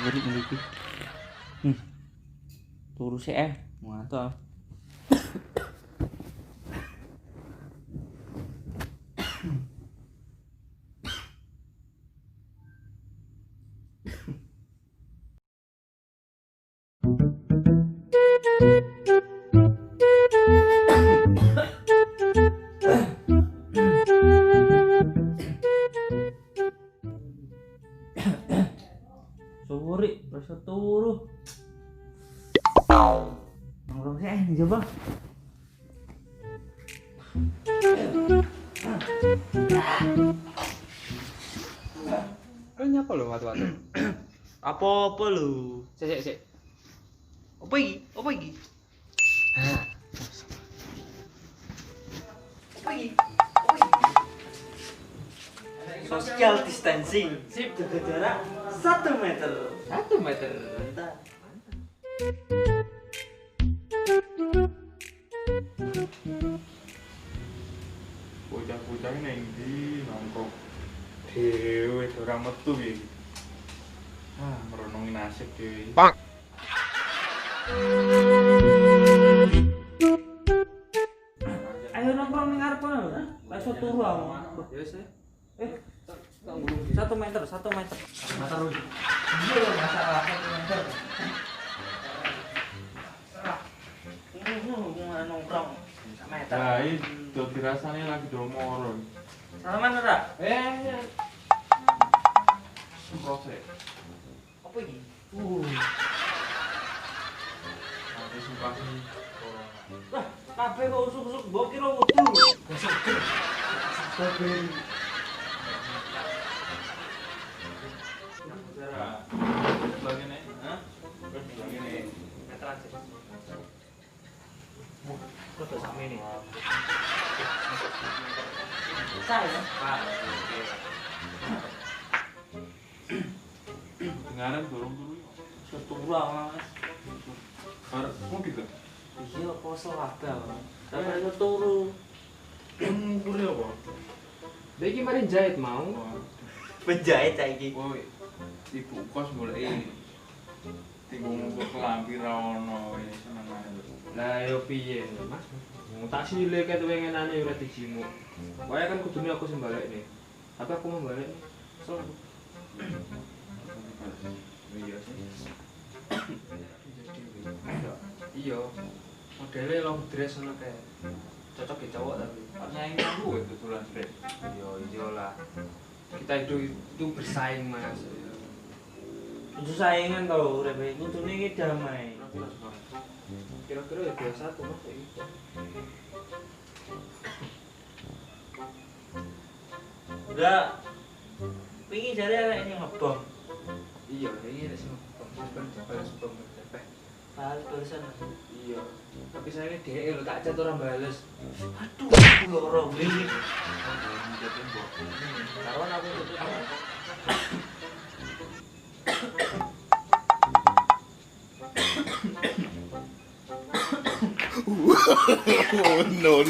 Ngeri iki. Turu sik mantap. Sore rasa turu. Nongkrong sih dicoba. Kau nyapa lo watu-watu? Apa-apa lho. Sik. Apa iki? Apa iki? Hah. Apa iki? Social distancing. Sip. Jaga jarak 1 meter. 1 meter. Mantap. Bocah-bocah ning ndi nongkrong dhewe ora metu iki. Merenungi nasib dhewe. Pak. Ayo nongkrong ning ngarep kono lho. Wes turu aku. Ya sih. 1 meter. Meter. Iya lho masalah 1 meter. Nongkrong 1 meter. Lah itu dirasane lagi do moro. Salaman ora? Proses. Apa iki? Nanti simpasi Wah, kabeh kok usuk-usuk mbok kira wudu. Sabar. lagi nih. Hah? Lagi nih. Meter aja. Kok sampe ini. Saya, Pak. Dengaran dorong turu. Seturu Mas. Arep mau gitu. Iya, poso kabeh. Sampai itu turu. Turu apa? Dia iki mari jahit mau. Penjahit saiki. Oh, ibu kos mulai tinggung ke kelambi ra ono wis senengane lho. Lah yo piye, Mas? Tak sile ket wengenane ora dijimuk. Wae kan kudune aku sing balekne. Tapi aku mau balik. Kesel aku. Iya sih. Iya. Modele long dress ngono kae. Cocok di cowok tapi. Nyanyi aku itu tulan srek. Iya, iyalah. Kita itu bersaing, Mas. Itu saingan kalau urip iki kudune iki damai. Kira-kira ya biasa tuh, Mas, kayak gitu. Enggak. Wingi jare arek ini ngebom. Iya, ini ada sih balas bom bertepeh. Balasan. Iya. Tapi saya DE lo tak cat orang balas. Aduh, aku loro wingi. Karuan aku tutup. Oh, no.